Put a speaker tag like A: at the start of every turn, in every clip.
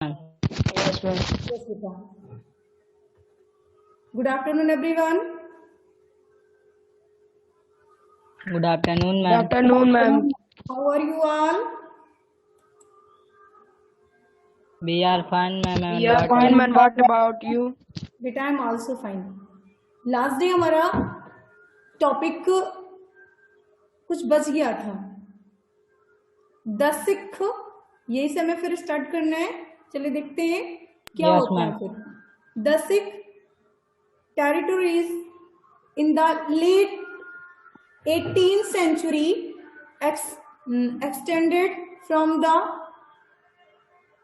A: Yes, ma'am.
B: Yes, Vita. Good afternoon, everyone.
A: Good afternoon,
C: Good
A: ma'am.
C: afternoon, ma'am.
B: How are you all?
A: We are fine, ma'am. And
C: We are fine, ma'am. What about you?
B: Beta, I'm also fine. Last day हमारा topic कुछ बच गया था। 10 सिख, यही से हमें फिर start करना है। चलिए देखते हैं क्या
A: Yes,
B: होता है
A: ma'am.
B: फिर। 10 Sikh territories in the late 18th century extended from the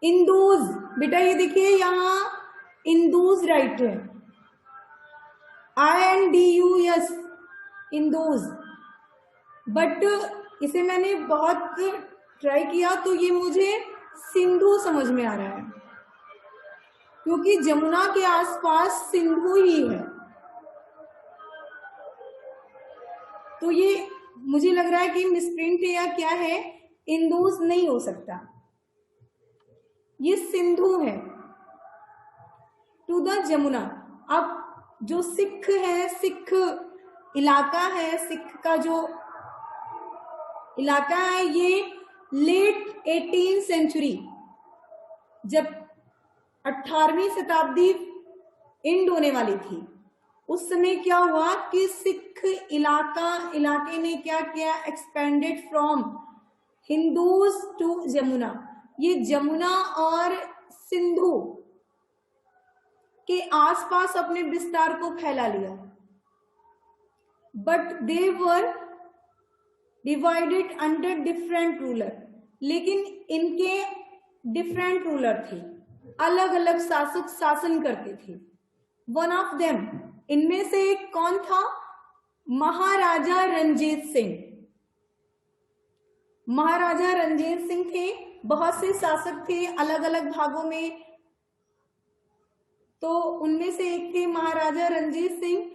B: इंदूज। बेटा ये देखिए यहाँ इंदूज राइट है, INDUS इंदूज। बट इसे मैंने बहुत ट्राई किया तो ये मुझे सिंधु समझ में आ रहा है, क्योंकि जमुना के आसपास सिंधु ही है। तो ये मुझे लग रहा है कि मिसप्रिंट है या क्या है, इंदूज नहीं हो सकता, ये सिंधु है टू द जमुना। अब जो सिख है, सिख इलाका है, सिख का जो इलाका है ये लेट 18th सेंचुरी, जब 18वीं शताब्दी एंड होने वाली थी, उस समय क्या हुआ कि सिख इलाके ने क्या किया, expanded from Indus to Jamuna. ये जमुना और सिंधु के आसपास अपने विस्तार को फैला लिया, but they were divided under different ruler. लेकिन इनके डिफरेंट रूलर थे, अलग अलग शासक शासन करते थे। वन ऑफ देम, इनमें से एक कौन था, महाराजा रणजीत सिंह। महाराजा रणजीत सिंह थे, बहुत से शासक थे अलग अलग भागों में, तो उनमें से एक थे महाराजा रणजीत सिंह।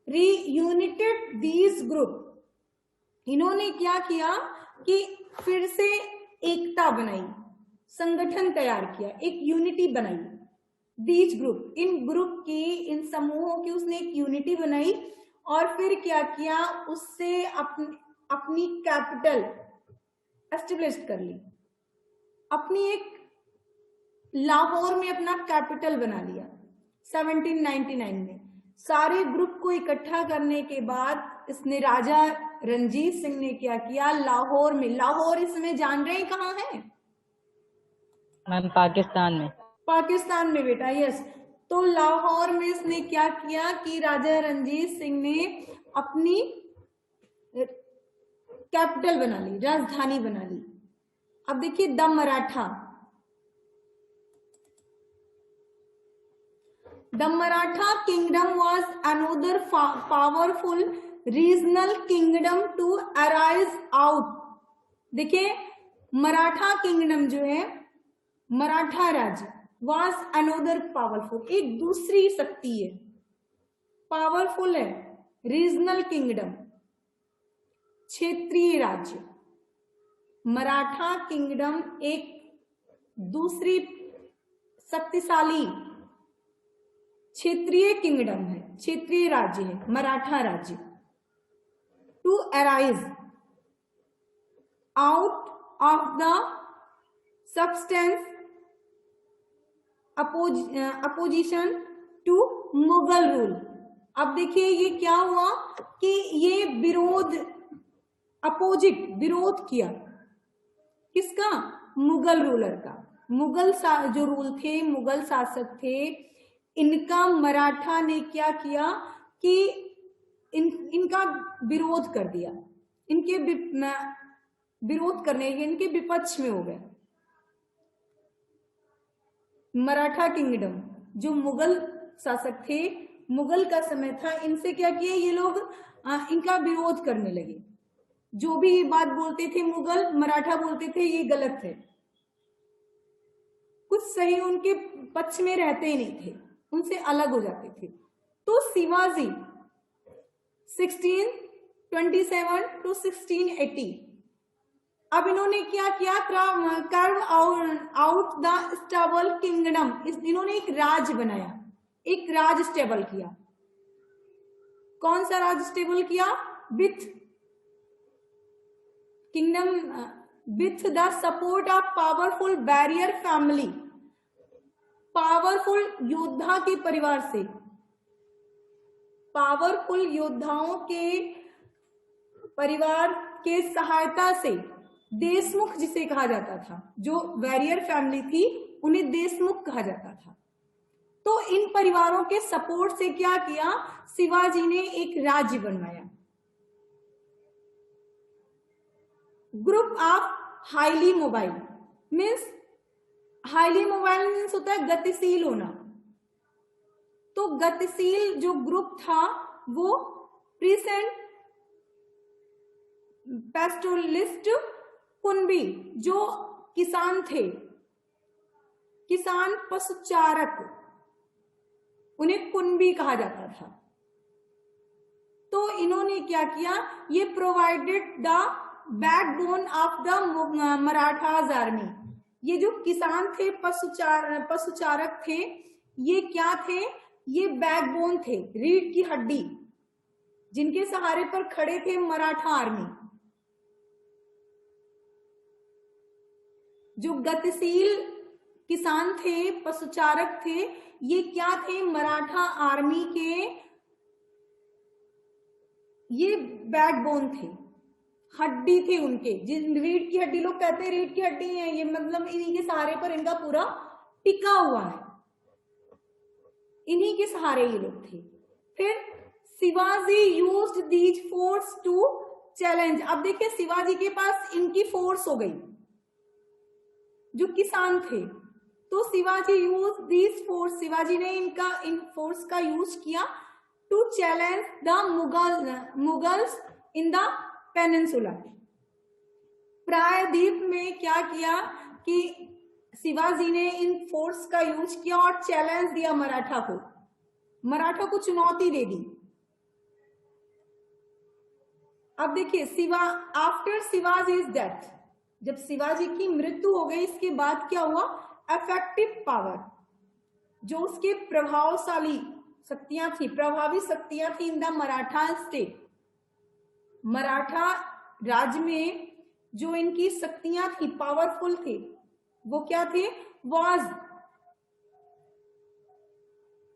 B: रीयूनिटेड दीज ग्रुप, इन्होंने क्या किया कि फिर से एकता बनाई, संगठन तैयार किया, एक यूनिटी बनाई। दीज ग्रुप, इन ग्रुप की, इन समूहों की उसने एक यूनिटी बनाई, और फिर क्या किया, उससे अपनी कैपिटल एस्टेब्लिश कर ली, अपनी एक लाहौर में अपना कैपिटल बना लिया 1799 में। सारे ग्रुप को इकट्ठा करने के बाद इसने, राजा रणजीत सिंह ने क्या किया, लाहौर में, लाहौर इसमें जान रहे हैं कहाँ है,
A: मैम पाकिस्तान में।
B: पाकिस्तान में बेटा, यस। तो लाहौर में इसने क्या किया कि राजा रणजीत सिंह ने अपनी कैपिटल बना ली, राजधानी बना ली। अब देखिए the Maratha kingdom was another powerful regional kingdom to arise out. देखिए मराठा किंगडम जो है, मराठा राज्य, वॉज अनोदर पावरफुल, एक दूसरी शक्ति है, पावरफुल है, रीजनल किंगडम, क्षेत्रीय राज्य। मराठा किंगडम एक दूसरी शक्तिशाली क्षेत्रीय किंगडम है, क्षेत्रीय राज्य है मराठा राज्य। To arise out of the substance opposition to Mughal rule. अब देखिए ये क्या हुआ कि ये विरोध, अपोजिट, विरोध किया किसका, मुगल रूलर का। मुगल जो रूल थे, मुगल शासक थे, इनका मराठा ने क्या किया कि इनका विरोध कर दिया, इनके विरोध करने, इनके विपक्ष में हो गए। मराठा किंगडम जो मुगल शासक थे, मुगल का समय था, इनसे क्या किया ये लोग, इनका विरोध करने लगे। जो भी बात बोलते थे मुगल, मराठा बोलते थे ये गलत है, कुछ सही उनके पक्ष में रहते ही नहीं थे, उनसे अलग हो जाते थे। तो शिवाजी 1627 to 1680 अब इन्होंने क्या किया, curve out the stable kingdom, इन्होंने एक राज्य बनाया, एक राज स्टेबल किया। कौन सा राज स्टेबल किया? With kingdom, with the support of powerful barrier family, powerful योद्धा के परिवार से, पावरफुल योद्धाओं के परिवार के सहायता से, देशमुख जिसे कहा जाता था, जो वैरियर फैमिली थी उन्हें देशमुख कहा जाता था। तो इन परिवारों के सपोर्ट से क्या किया, शिवाजी ने एक राज्य बनवाया। Group of highly mobile means, highly mobile means होता है गतिशील होना। तो गतिशील जो ग्रुप था वो प्रीसेंट पेस्टोलिस्ट कुनबी, जो किसान थे, किसान पशुचारक, उन्हें कुनबी कहा जाता था। तो इन्होंने क्या किया, ये provided the backbone of the Marathas army. ये जो किसान थे, पशुचारक थे, ये क्या थे, ये बैकबोन थे, रीढ़ की हड्डी, जिनके सहारे पर खड़े थे मराठा आर्मी। जो गतिशील किसान थे, पशुचारक थे, ये क्या थे, मराठा आर्मी के ये बैकबोन थे, हड्डी थे उनके, जिन रीढ़ की हड्डी, लोग कहते हैं रीढ़ की हड्डी है ये, मतलब इन्हीं के सहारे पर इनका पूरा टिका हुआ है, इन्हीं के सहारे ये लोग थे। फिर Shivaji used these force to challenge. अब देखिए शिवाजी के पास इनकी फोर्स हो गई, जो किसान थे, तो Shivaji use these force, Shivaji ने इन फोर्स का यूज किया to challenge the Mughals in the peninsula. प्रायद्वीप में क्या किया कि शिवाजी ने इन फोर्स का यूज किया और चैलेंज दिया मराठा को, मराठा को चुनौती दे दी। अब देखिए आफ्टर शिवाजी इज डेथ, जब शिवाजी की मृत्यु हो गई, इसके बाद क्या हुआ, अफेक्टिव पावर, जो उसके प्रभावशाली शक्तियां थी, प्रभावी शक्तियां थी इन द मराठा स्टेट, मराठा राज्य में जो इनकी शक्तियां थी, पावरफुल थे, वो क्या थे, वाज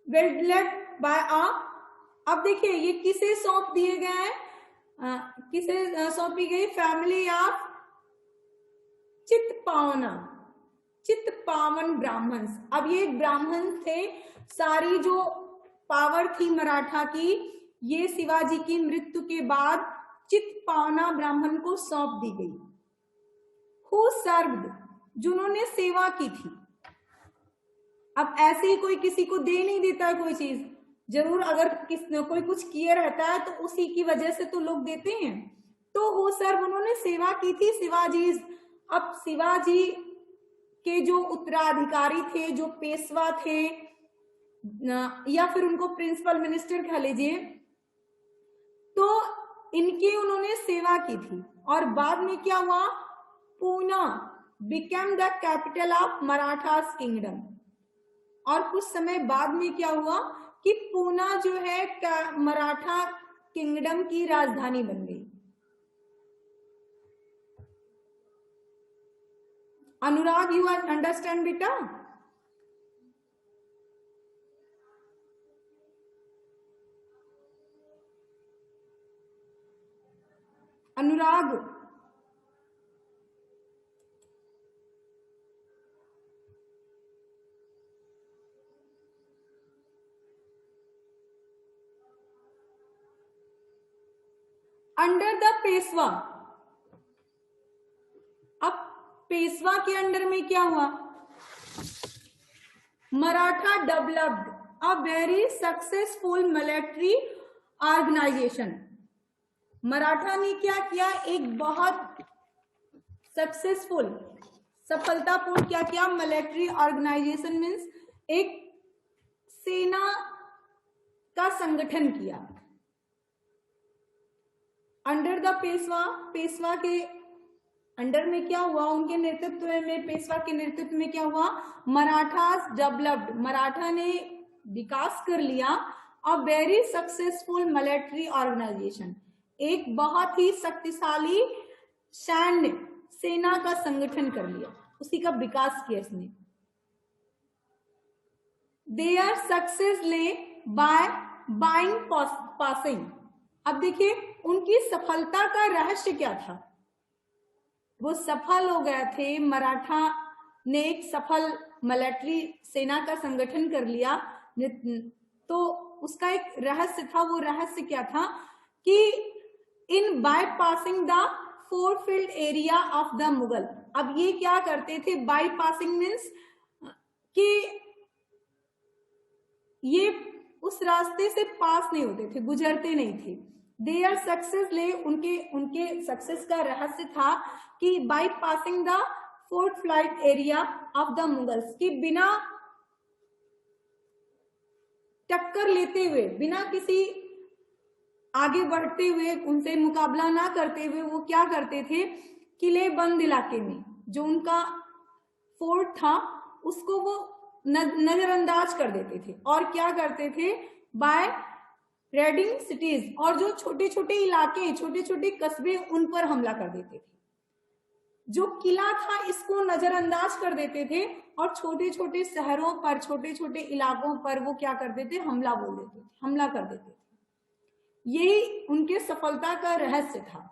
B: वेल्ड बाय आ। अब देखिए ये किसे सौंप दिए गए हैं, किसे सौंपी गई, फैमिली ऑफ चित्तपावना, चित्तपावन ब्राह्मण्स। अब ये ब्राह्मण थे, सारी जो पावर थी मराठा की, ये शिवाजी की मृत्यु के बाद चित्तपावना ब्राह्मण को सौंप दी गई। हु सर्व्ड, जिन्होंने सेवा की थी। अब ऐसे ही कोई किसी को दे नहीं देता है कोई चीज, जरूर अगर कोई कुछ किए रहता है तो उसी की वजह से तो लोग देते हैं। तो हु सर्व, उन्होंने सेवा की थी शिवाजी। अब शिवाजी के जो उत्तराधिकारी थे, जो पेशवा थे, या फिर उनको प्रिंसिपल मिनिस्टर कह लीजिए, तो इनकी उन्होंने सेवा की थी। और बाद में क्या हुआ, Poona became the capital of Marathas kingdom. और कुछ समय बाद में क्या हुआ कि पूना जो है मराठा किंगडम की राजधानी बन गई। अनुराग, यू अंडरस्टैंड बेटा? Anurag, under the Peshwa. अब पेशवा के अंडर में क्या हुआ, Maratha developed a very successful military organisation. मराठा ने क्या किया, एक बहुत सक्सेसफुल, सफलतापूर्ण क्या किया, मिलिट्री ऑर्गेनाइजेशन मीन्स एक सेना का संगठन किया। अंडर द पेशवा, पेशवा के अंडर में क्या हुआ, उनके नेतृत्व में, पेशवा के नेतृत्व में क्या हुआ, मराठास डेवलप्ड, मराठा ने विकास कर लिया a very successful military organisation, एक बहुत ही शक्तिशाली सैन्य सेना का संगठन कर लिया, उसी का विकास किया इसने। देयर सक्सेस ले बाय बाइंग पासिंग। अब देखिए उनकी सफलता का रहस्य क्या था, वो सफल हो गए थे, मराठा ने एक सफल मिलिट्री सेना का संगठन कर लिया, तो उसका एक रहस्य था, वो रहस्य क्या था कि in by passing the forefield area of the Mughal. अब ये क्या करते थे, बाय पासिंग मीन्स कि ये उस रास्ते से पास नहीं होते थे, गुजरते नहीं थे। देयर सक्सेस ले, उनके सक्सेस का रहस्य था कि bye passing the fourth flight area of the Mughals, कि बिना टक्कर लेते हुए, बिना किसी आगे बढ़ते हुए, उनसे मुकाबला ना करते हुए, वो क्या करते थे, किले बंद इलाके में जो उनका फोर्ट था उसको वो नजरअंदाज कर देते थे, और क्या करते थे, बाय रेडिंग सिटीज, और जो छोटे छोटे इलाके, छोटे छोटे कस्बे, उन पर हमला कर देते थे। जो किला था इसको नजरअंदाज कर देते थे, और छोटे छोटे शहरों पर, छोटे छोटे इलाकों पर वो क्या करते थे, हमला बोल देते थे, हमला कर देते थे। यही उनके सफलता का रहस्य था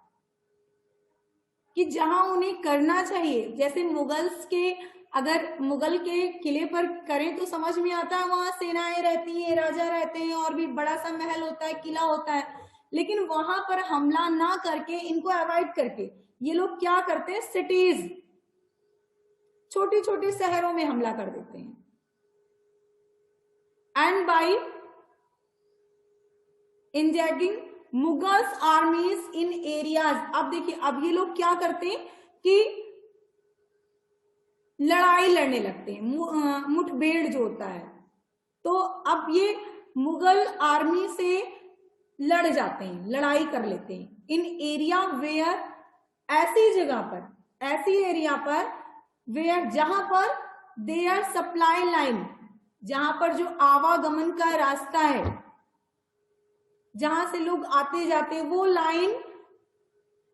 B: कि जहां उन्हें करना चाहिए, जैसे मुगल्स के, अगर मुगल के किले पर करें तो समझ में आता है, वहां सेनाएं रहती हैं, राजा रहते हैं, और भी बड़ा सा महल होता है, किला होता है, लेकिन वहां पर हमला ना करके, इनको अवॉइड करके ये लोग क्या करते हैं, सिटीज, छोटे छोटे शहरों में हमला कर देते हैं। And by injecting Mughals आर्मीज in areas. अब देखिए अब ये लोग क्या करते हैं कि लड़ाई लड़ने लगते हैं, मुठभेड़ जो होता है, तो अब ये मुगल आर्मी से लड़ जाते हैं, लड़ाई कर लेते हैं। इन एरिया वेयर, ऐसी जगह पर, ऐसी एरिया पर, वेयर जहां पर देयर सप्लाई लाइन, जहां पर जो आवागमन का रास्ता है, जहां से लोग आते जाते, वो लाइन,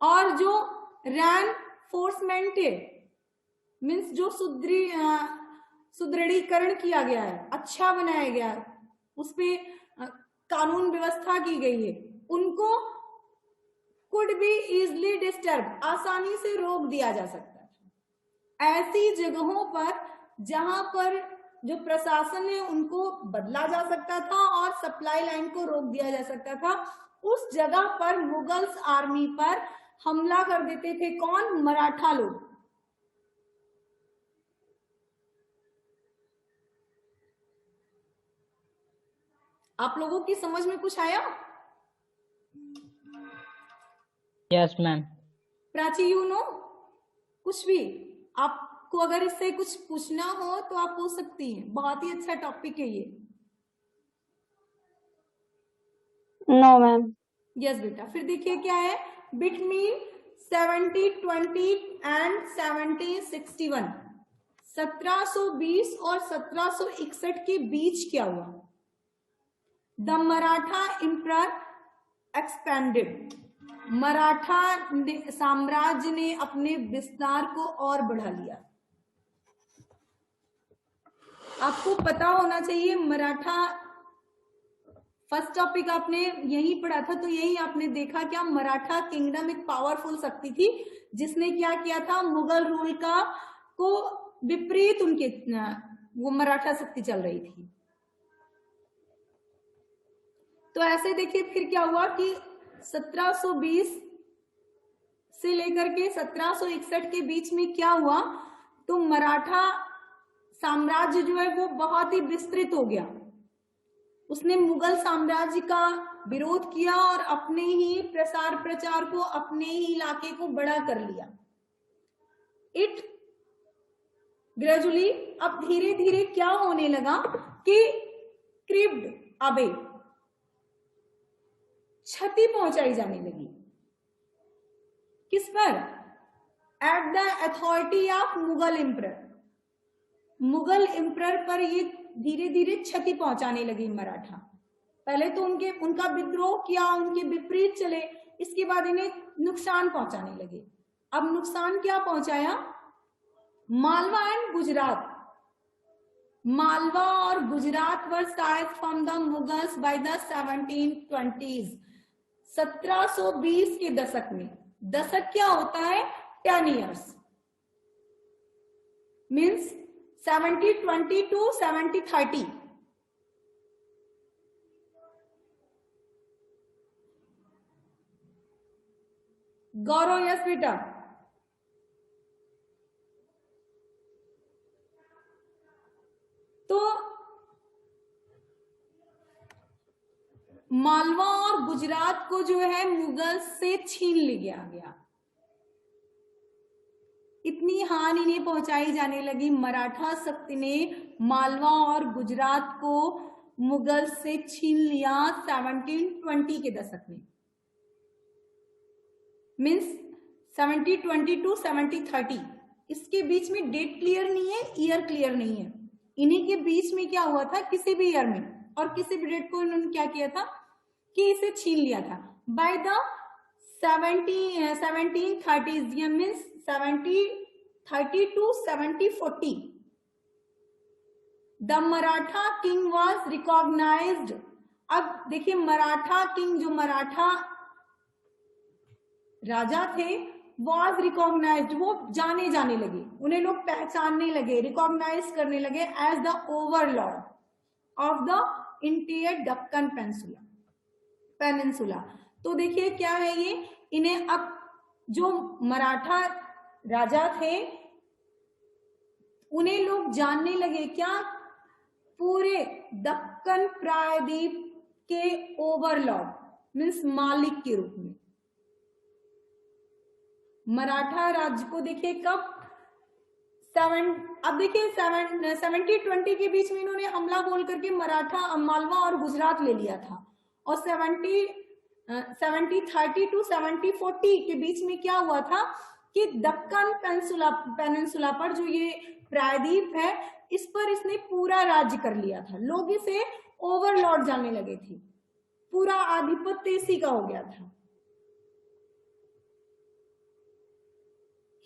B: और जो रैनफोर्समेंट है, मीन्स जो सुदृढ़ीकरण किया गया है, अच्छा बनाया गया है, उसपे कानून व्यवस्था की गई है, उनको कुड बी इजली डिस्टर्ब, आसानी से रोक दिया जा सकता है। ऐसी जगहों पर जहां पर जो प्रशासन है उनको बदला जा सकता था और सप्लाई लाइन को रोक दिया जा सकता था, उस जगह पर मुगल्स आर्मी पर हमला कर देते थे। कौन? मराठा लोग। आप लोगों की समझ में कुछ आया?
A: Yes ma'am.
B: Prachi, you know, कुछ भी आपको अगर इससे कुछ पूछना हो तो आप पूछ सकती हैं, बहुत ही अच्छा टॉपिक है ये।
D: No ma'am.
B: यस बेटा, फिर देखिए क्या है, बिटवीन 1720 एंड 1761, 1720 और 1761 के बीच क्या हुआ? The Maratha emperor expanded, Maratha साम्राज्य ने अपने विस्तार को और बढ़ा लिया। आपको पता होना चाहिए, मराठा, फर्स्ट टॉपिक आपने यही पढ़ा था, तो यही आपने देखा क्या, मराठा किंगडम एक पावरफुल शक्ति थी जिसने क्या किया था, मुगल रूल का को विपरीत उनके वो मराठा शक्ति चल रही थी। तो ऐसे देखिए फिर क्या हुआ कि 1720 से लेकर के 1761 के बीच में क्या हुआ, तो मराठा साम्राज्य जो है वो बहुत ही विस्तृत हो गया। उसने मुगल साम्राज्य का विरोध किया और अपने ही प्रसार प्रचार को, अपने ही इलाके को बड़ा कर लिया। इट ग्रेजुअली, अब धीरे धीरे क्या होने लगा कि क्रिप्ड अबे, क्षति पहुंचाई जाने लगी। किस पर? At the authority of Mughal emperor. Mughal emperor पर ये धीरे धीरे क्षति पहुंचाने लगी मराठा। पहले तो उनका विद्रोह किया, उनके विपरीत चले, इसके बाद इन्हें नुकसान पहुंचाने लगे। अब नुकसान क्या पहुंचाया? मालवा एंड गुजरात। मालवा और Gujarat were seized from the Mughals by the 1720s। 1720 के दशक में, दशक क्या होता है? 10 years means 70-20 to 70-30। Gaurav, yes बेटा। तो मालवा और गुजरात को जो है मुगल से छीन लिया गया। इतनी हानि इन्हें पहुंचाई जाने लगी, मराठा शक्ति ने मालवा और गुजरात को मुगल से छीन लिया 1720 के दशक में, मीन्स 70-20 to 70-30। इसके बीच में डेट क्लियर नहीं है, ईयर क्लियर नहीं है। इन्हीं के बीच में क्या हुआ था, किसी भी ईयर में और किसी भी डेट को इन्होंने क्या किया था कि इसे छीन लिया था। बाय द 1730s, ये means 70-30 to 70-40 the Maratha king was recognised. अब देखिए, मराठा किंग, जो मराठा राजा थे, वॉज रिकॉग्नाइज्ड, वो जाने जाने लगे, उन्हें लोग पहचानने लगे, रिकॉग्नाइज करने लगे as the overlord of the interior Deccan peninsula. तो देखिए क्या है ये, इन्हें अब जो मराठा राजा थे उन्हें लोग जानने लगे, क्या? पूरे दक्कन प्रायद्वीप के ओवरलॉर्ड मीन्स मालिक के रूप में। मराठा राज्य को देखिए कब अब देखिए 70-20 के बीच में इन्होंने हमला बोल करके मराठा, मालवा और गुजरात ले लिया था। और 70-30 to 70-40 के बीच में क्या हुआ था कि दक्कन पेनिनसुला पर जो ये प्रायद्वीप है, इस पर इसने पूरा राज्य कर लिया था। लोग इसे ओवरलॉर्ड जानने लगे थे, पूरा आधिपत्य इसी का हो गया था।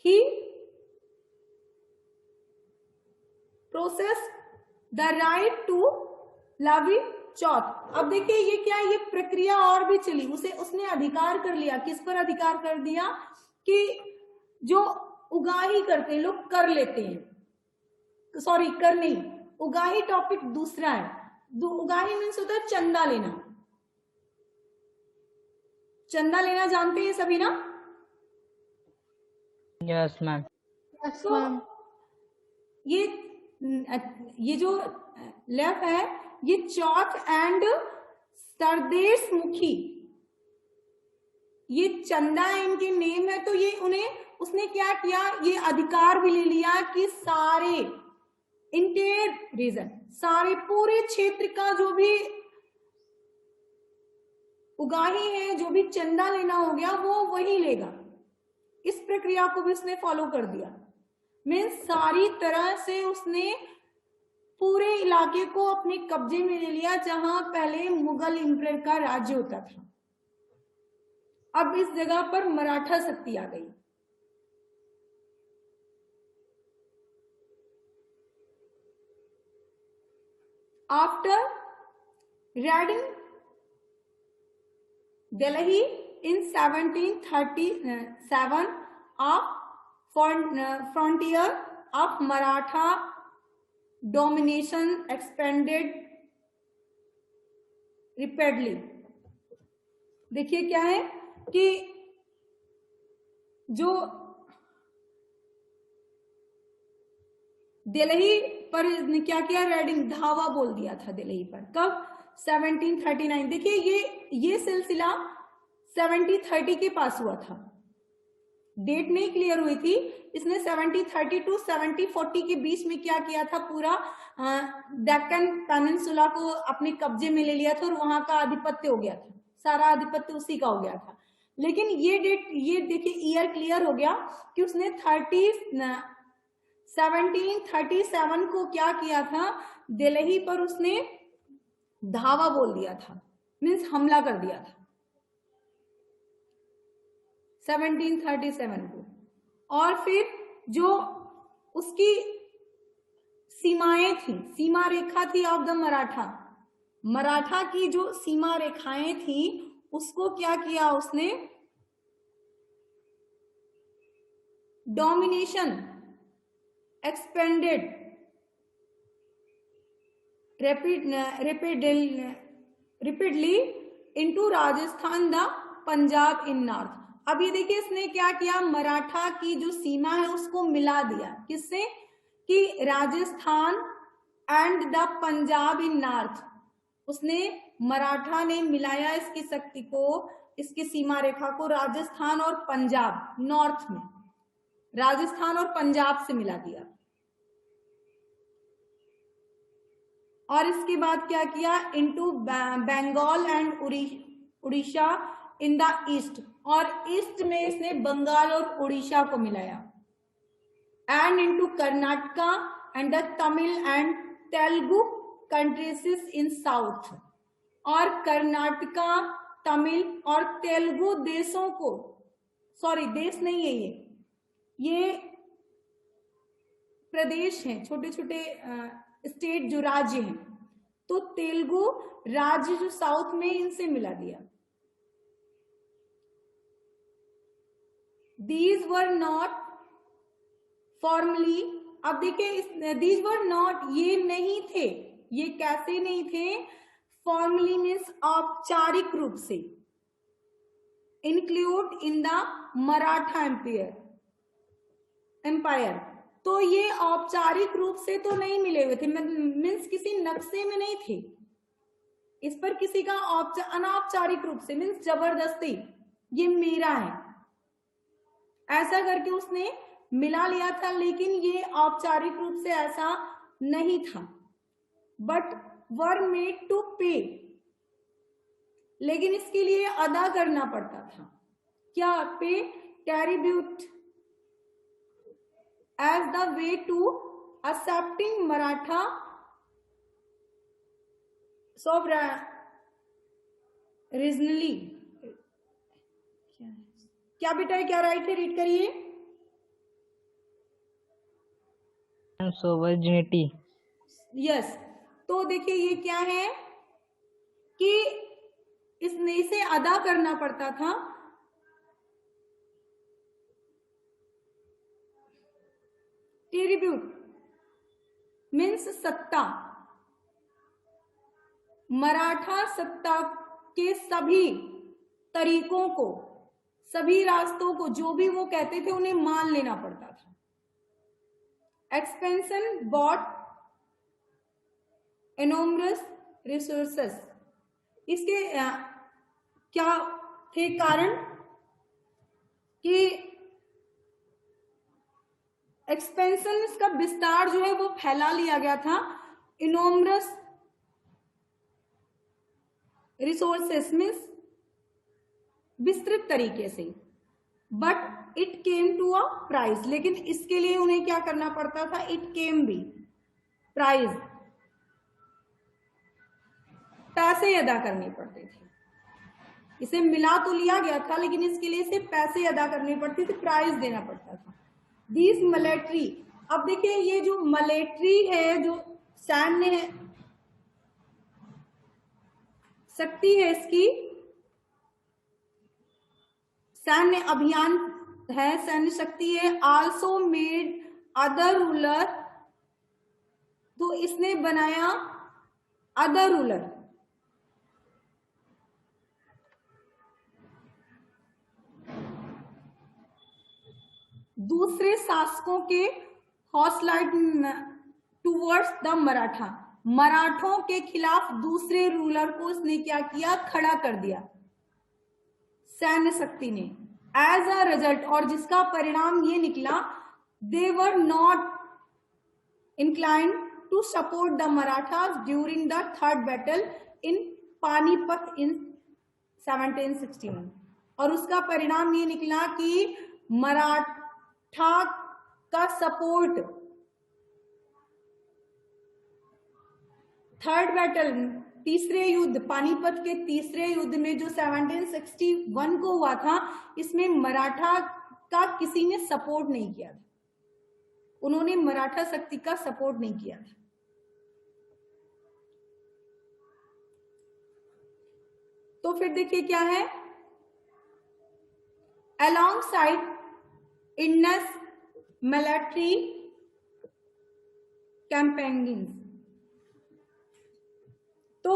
B: He possessed the right to लावी चौथ। अब देखिए ये क्या है, ये प्रक्रिया और भी चली, उसने अधिकार कर लिया। किस पर अधिकार कर दिया? कि जो उगाही करते हैं लोग कर लेते हैं, सॉरी कर नहीं, उगाही टॉपिक दूसरा है। उगाही मीन्स होता है चंदा लेना। चंदा लेना जानते हैं सभी ना?
A: Yes ma'am.
B: तो ये जो लेफ्ट है, ये चौथ एंड सरदेश मुखी, ये चंदा इनके नेम है। तो ये उसने क्या किया, ये अधिकार भी ले लिया कि सारे इंटेयर रीजन, सारे पूरे क्षेत्र का जो भी उगाही है, जो भी चंदा लेना हो गया, वो वही लेगा। इस प्रक्रिया को भी उसने फॉलो कर दिया। मीन्स सारी तरह से उसने पूरे इलाके को अपने कब्जे में ले लिया, जहां पहले मुगल एम्परर का राज्य होता था। अब इस जगह पर मराठा शक्ति आ गई। After raiding Delhi in 1737, of frontier of Maratha domination expanded rapidly। देखिए क्या है कि जो दिल्ली पर इसने क्या किया, रेडिंग, धावा बोल दिया था दिल्ली पर। कब? 1739। देखिए ये सिलसिला 70-30 के पास हुआ था, डेट नहीं क्लियर हुई थी। इसने 70-30 to 70-40 के बीच में क्या किया था, पूरा डेक्कन पेनिनसुला को अपने कब्जे में ले लिया था और वहां का आधिपत्य हो गया था, सारा आधिपत्य उसी का हो गया था। लेकिन ये डेट, ये देखिए ईयर क्लियर हो गया कि उसने 1737 को क्या किया था, दिल्ली पर उसने धावा बोल दिया था, मीन्स हमला कर दिया था 1737 को। और फिर जो उसकी सीमाएं थी, सीमा रेखा थी ऑफ द मराठा, मराठा की जो सीमा रेखाएं थी उसको क्या किया उसने, domination expanded rapidly into Rajasthan the Punjab in north. अब ये देखिए इसने क्या किया, मराठा की जो सीमा है उसको मिला दिया, किससे, कि Rajasthan and the Punjab in north, उसने मराठा ने मिलाया इसकी शक्ति को, इसकी सीमा रेखा को राजस्थान और पंजाब, नॉर्थ में राजस्थान और पंजाब से मिला दिया। और इसके बाद क्या किया, into Bengal and Orissa in the east, और ईस्ट में इसने बंगाल और उड़ीसा को मिलाया, and into Karnataka and the Tamil and Telugu countries in south, और कर्नाटका, तमिल और तेलुगु देशों को, सॉरी देश नहीं है ये प्रदेश हैं, छोटे छोटे स्टेट जो राज्य हैं, तो तेलुगु राज्य जो साउथ में, इनसे मिला दिया। दीज वर नॉट फॉर्मली, अब देखिए दीज वर नॉट, ये नहीं थे, ये कैसे नहीं थे, फॉर्मली मीन्स औपचारिक रूप से, include in the Maratha empire, तो ये औपचारिक रूप से तो नहीं मिले हुए थे, मीन्स किसी नक्शे में नहीं थे, इस पर किसी का अनौपचारिक रूप से, मीन्स जबरदस्ती, ये मेरा है ऐसा करके उसने मिला लिया था, लेकिन ये औपचारिक रूप से ऐसा नहीं था, बट वर मेड टू पे, लेकिन इसके लिए अदा करना पड़ता था, क्या, पे, tribute, as the way to accepting Maratha sovereignty। क्या बेटा है, क्या राइट है, रीड करिए।
A: sovereignty।
B: यस, तो देखिए ये क्या है कि इसने इसे अदा करना पड़ता था, ट्रिब्यूट मीन्स सत्ता, मराठा सत्ता के सभी तरीकों को, सभी रास्तों को, जो भी वो कहते थे उन्हें मान लेना पड़ता था। एक्सपेंशन बॉट एनोमरस रिसोर्सेस, इसके क्या थे कारण कि एक्सपेंशन, इसका विस्तार जो है वो फैला लिया गया था, इनोमरस रिसोर्सेस मीन्स विस्तृत तरीके से, but it came to a price, लेकिन इसके लिए उन्हें क्या करना पड़ता था, इट केम भी प्राइस, पैसे अदा करने पड़ते थे, इसे मिला तो लिया गया था लेकिन इसके लिए इसे पैसे अदा करने पड़ते थे, प्राइस देना पड़ता था। दिस मिलिट्री, अब देखिए ये जो मिलिट्री है, जो सैन्य है शक्ति है, इसकी सैन्य अभियान है, सैन्य शक्ति है, आल्सो मेड अदर रूलर, तो इसने बनाया अदर रूलर, दूसरे शासकों के हौसला टूवर्ड्स द मराठा, मराठों के खिलाफ दूसरे रूलर को इसने क्या किया, खड़ा कर दिया सैन्य शक्ति ने, एज अ रिजल्ट, और जिसका परिणाम ये निकला, they were not inclined to support the Marathas during the third battle in Panipat in 1761, और उसका परिणाम ये निकला कि मराठा का सपोर्ट थर्ड बैटल, तीसरे युद्ध, पानीपत के तीसरे युद्ध में जो 1761 को हुआ था, इसमें मराठा का किसी ने सपोर्ट नहीं किया था। उन्होंने मराठा शक्ति का सपोर्ट नहीं किया था। तो फिर देखिए क्या है, alongside Indus military campaigns, तो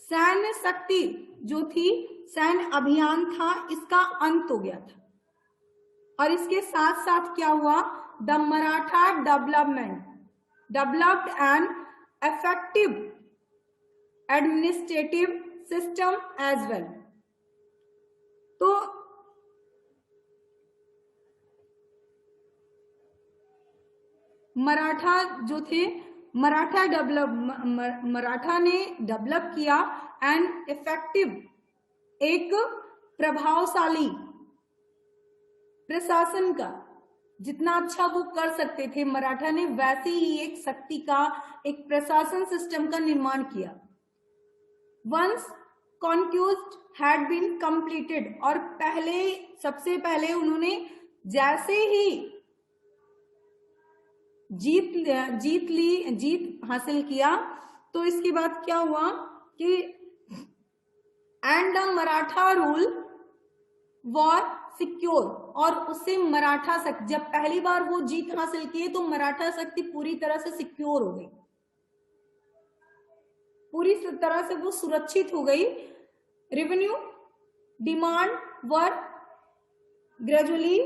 B: सैन्य शक्ति जो थी, सैन्य अभियान था, इसका अंत हो गया था। और इसके साथ साथ क्या हुआ, the Maratha developed N effective administrative system as well। तो मराठा जो थे, मराठा ने डेवलप किया एंड इफेक्टिव, एक प्रभावशाली प्रशासन का, जितना अच्छा वो कर सकते थे मराठा ने, वैसे ही एक शक्ति का, एक प्रशासन सिस्टम का निर्माण किया। वंस कॉन्क्यूस्ट हैड बीन कंप्लीटेड, और सबसे पहले उन्होंने जैसे ही जीत हासिल किया, तो इसके बाद क्या हुआ कि and the Maratha rule war secure, और उससे मराठा शक्ति, जब पहली बार वो जीत हासिल किए तो मराठा शक्ति पूरी तरह से सिक्योर हो गई, पूरी तरह से वो सुरक्षित हो गई। Revenue demand were gradually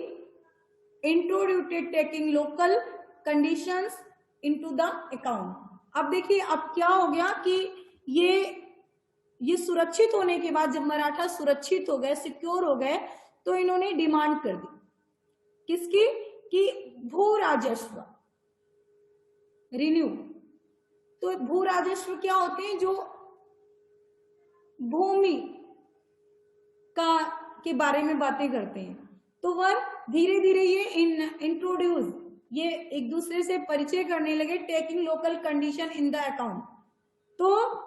B: introduced taking local conditions into the account. अब देखिए अब क्या हो गया कि ये सुरक्षित होने के बाद, जब मराठा सुरक्षित हो गए, सिक्योर हो गए, तो इन्होंने डिमांड कर दी किसकी, कि भू राजस्व रिन्यू। तो भू राजस्व क्या होते हैं, जो भूमि के बारे में बातें करते हैं। तो वह धीरे धीरे ये इंट्रोड्यूस, ये एक दूसरे से परिचय करने लगे, taking local condition in the account. तो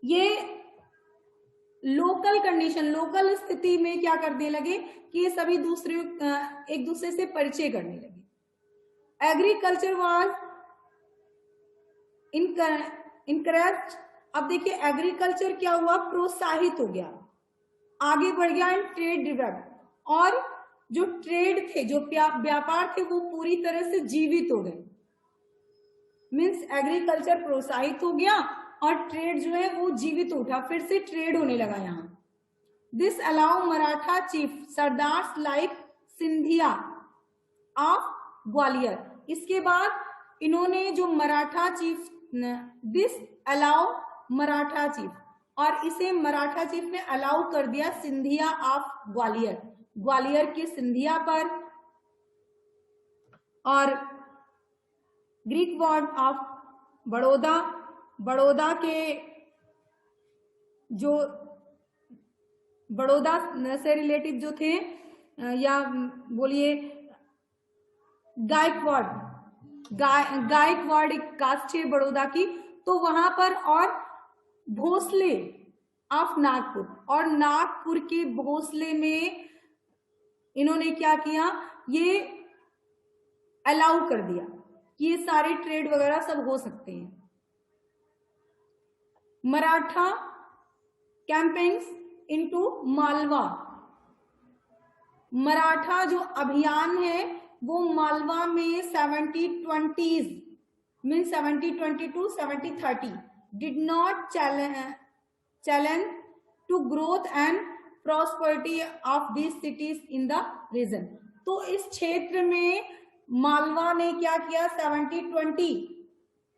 B: ये लोकल कंडीशन, लोकल स्थिति में क्या करने लगे कि ये सभी एक दूसरे से परिचय करने लगे। Agriculture was encourage. अब देखिए एग्रीकल्चर क्या हुआ, प्रोत्साहित हो गया, आगे बढ़ गया। एंड ट्रेड डेवलप्ड, और जो ट्रेड थे, जो व्यापार थे, वो पूरी तरह से जीवित हो गए। मीन्स एग्रीकल्चर प्रोत्साहित हो गया और ट्रेड जो है वो जीवित उठा, फिर से ट्रेड होने लगा यहाँ। This allow Maratha chief Sardar like Scindia of Gwalior. इसके बाद इन्होंने जो Maratha chief, this allow Maratha chief, और इसे मराठा चीफ ने अलाउ कर दिया सिंधिया ऑफ ग्वालियर, ग्वालियर के सिंधिया पर। और Greek word of Baroda, Baroda के जो बड़ौदा से रिलेटिव जो थे, या बोलिए गायकवाड़ एक कास्ट है बड़ौदा की, तो वहां पर, और भोसले ऑफ नागपुर, और नागपुर के भोसले में इन्होंने क्या किया, ये अलाउ कर दिया कि ये सारे ट्रेड वगैरह सब हो सकते हैं। मराठा कैंपेन्स इनटू मालवा, मराठा जो अभियान है वो मालवा में 7020s mean 7022 7030 did not challenge to growth and prosperity of these cities in the region. तो इस क्षेत्र में मालवा ने क्या किया, 7020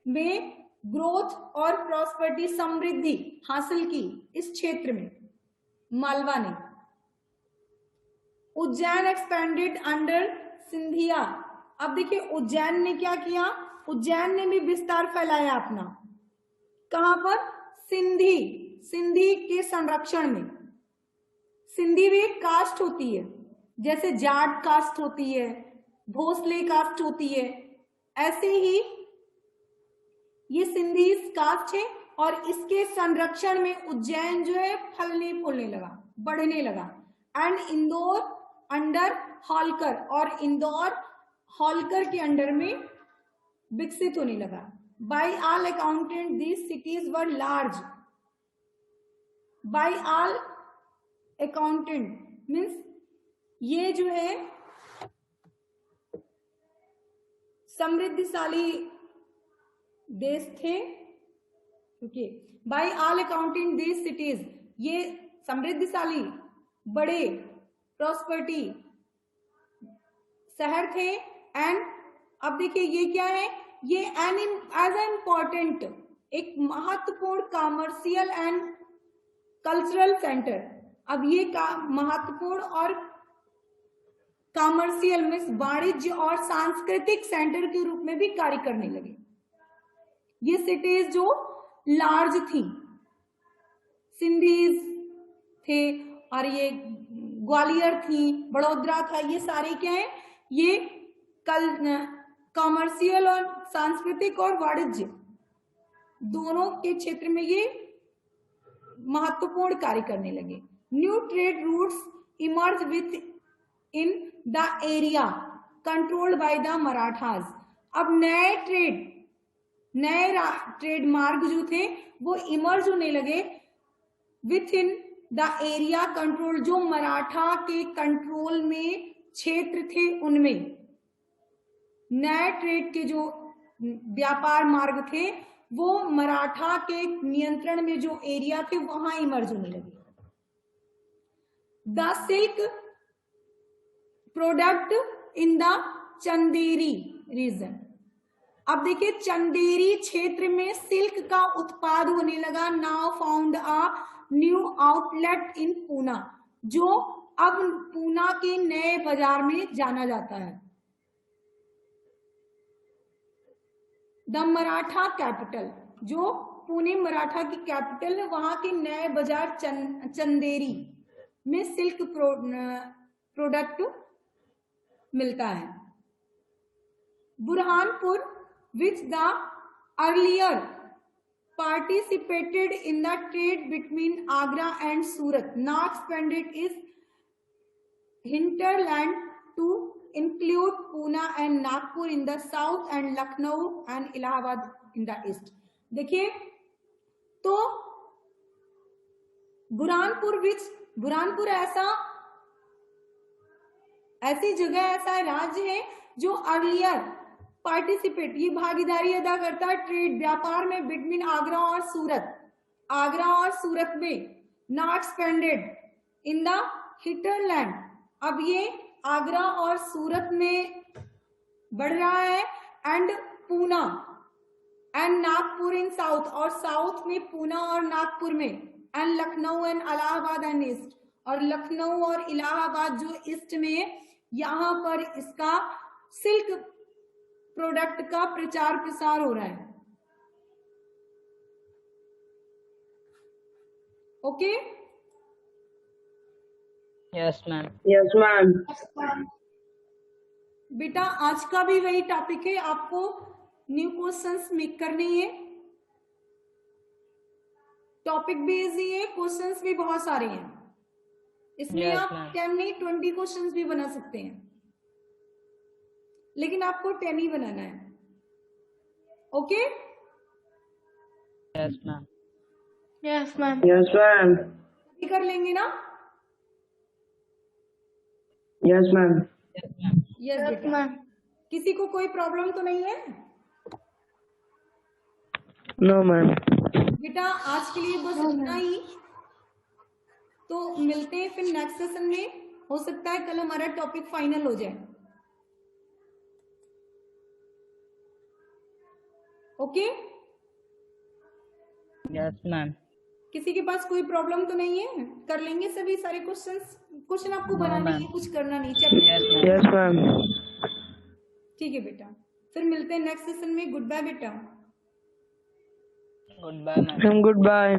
B: में ग्रोथ और प्रॉस्पेरिटी, समृद्धि हासिल की इस क्षेत्र में मालवा ने। Ujjain expanded under Scindia. अब देखिए उज्जैन ने क्या किया, उज्जैन ने भी विस्तार फैलाया अपना, कहां पर, सिंधी सिंधी के संरक्षण में। सिंधी भी एक कास्ट होती है, जैसे जाट कास्ट होती है, भोसले कास्ट होती है, ऐसे ही ये सिंधी कास्ट है। और इसके संरक्षण में उज्जैन जो है फलने फूलने लगा, बढ़ने लगा। एंड इंदौर अंडर होलकर, और इंदौर होलकर के अंडर में विकसित होने लगा। By all accountant these cities were large. By all accountant means ये जो है समृद्धिशाली देश थे। Okay, by all accounting these cities, ये समृद्धिशाली बड़े प्रॉस्पर्टी शहर थे। एंड अब देखिए ये क्या है, ये एज ए इम्पोर्टेंट एक महत्वपूर्ण कॉमर्शियल एंड कल्चरल सेंटर। अब ये महत्वपूर्ण और कॉमर्शियल में वाणिज्य और सांस्कृतिक सेंटर के रूप में भी कार्य करने लगे। ये सिटीज जो लार्ज थी, सिंधीज थे, और ये ग्वालियर थी, बड़ोदरा था, ये सारे क्या है, ये कॉमर्शियल और सांस्कृतिक और वाणिज्य दोनों के क्षेत्र में ये महत्वपूर्ण कार्य करने लगे। New trade routes emerge with in the area controlled by the Marathas. अब नए ट्रेड मार्ग जो थे वो इमर्ज होने लगे with in the area control, जो मराठा के कंट्रोल में क्षेत्र थे उनमें नए ट्रेड के जो व्यापार मार्ग थे वो मराठा के नियंत्रण में जो एरिया थे वहां इमर्ज होने लगे। The silk product in the Chanderi region. अब देखिए चंदेरी क्षेत्र में सिल्क का उत्पाद होने लगा। Now found a new outlet in Poona, जो अब पूना के नए बाजार में जाना जाता है। द मराठा कैपिटल, जो पुणे मराठा की कैपिटल है, वहां के नए बाजार चंदेरी में सिल्क प्रोडक्ट मिलता है। Burhanpur which the earlier participated in the trade between Agra and Surat, now expanded its hinterland to include Pune and Nagpur in the south and Lucknow and Allahabad in the east। देखिए तो बुरहानपुर ऐसी जगह, ऐसा राज्य है जो अर्लियर पार्टिसिपेट, ये भागीदारी अदा करता है ट्रेड व्यापार में बिटवीन आगरा और सूरत में। नॉट एक्सपेंडेड इन द हिटरलैंड, अब ये आगरा और सूरत में बढ़ रहा है। And Poona and Nagpur in south, और साउथ में पूना और नागपुर में। And Lucknow and Allahabad and east, और लखनऊ और इलाहाबाद जो ईस्ट में, यहां पर इसका सिल्क प्रोडक्ट का प्रचार प्रसार हो रहा है। Okay,
A: yes ma'am.
C: Yes, ma'am.
B: बेटा आज का भी वही टॉपिक है, आपको न्यू क्वेश्चंस मेक करने हैं। टॉपिक भी इजी है, क्वेश्चंस भी बहुत सारे हैं इसमें।
A: Yes,
B: आप
A: ma'am.
B: 10 नहीं 20 क्वेश्चंस भी बना सकते हैं, लेकिन आपको 10 ही बनाना है। Okay,
A: yes ma'am.
C: Yes, ma'am. Yes, ma'am.
B: कर लेंगे ना?
C: Yes, ma'am.
A: Yes ma'am.
B: Yes बेटा। किसी को कोई प्रॉब्लम तो नहीं है
C: No, ma'am.
B: बेटा? आज के लिए बस इतना ही, तो मिलते हैं फिर नेक्स्ट सेशन में। हो सकता है कल हमारा टॉपिक फाइनल हो जाए। Okay,
A: yes ma'am.
B: किसी के पास कोई प्रॉब्लम तो नहीं है? कर लेंगे सभी सारे क्वेश्चन आपको बनाने
A: ma'am.
B: है, कुछ करना नहीं। चलो
A: यस मैम।
C: Yes, ma'am.
B: ठीक है बेटा, फिर मिलते हैं नेक्स्ट सेशन में। गुड बाय बेटा।
A: Goodbye ma'am.
C: Goodbye.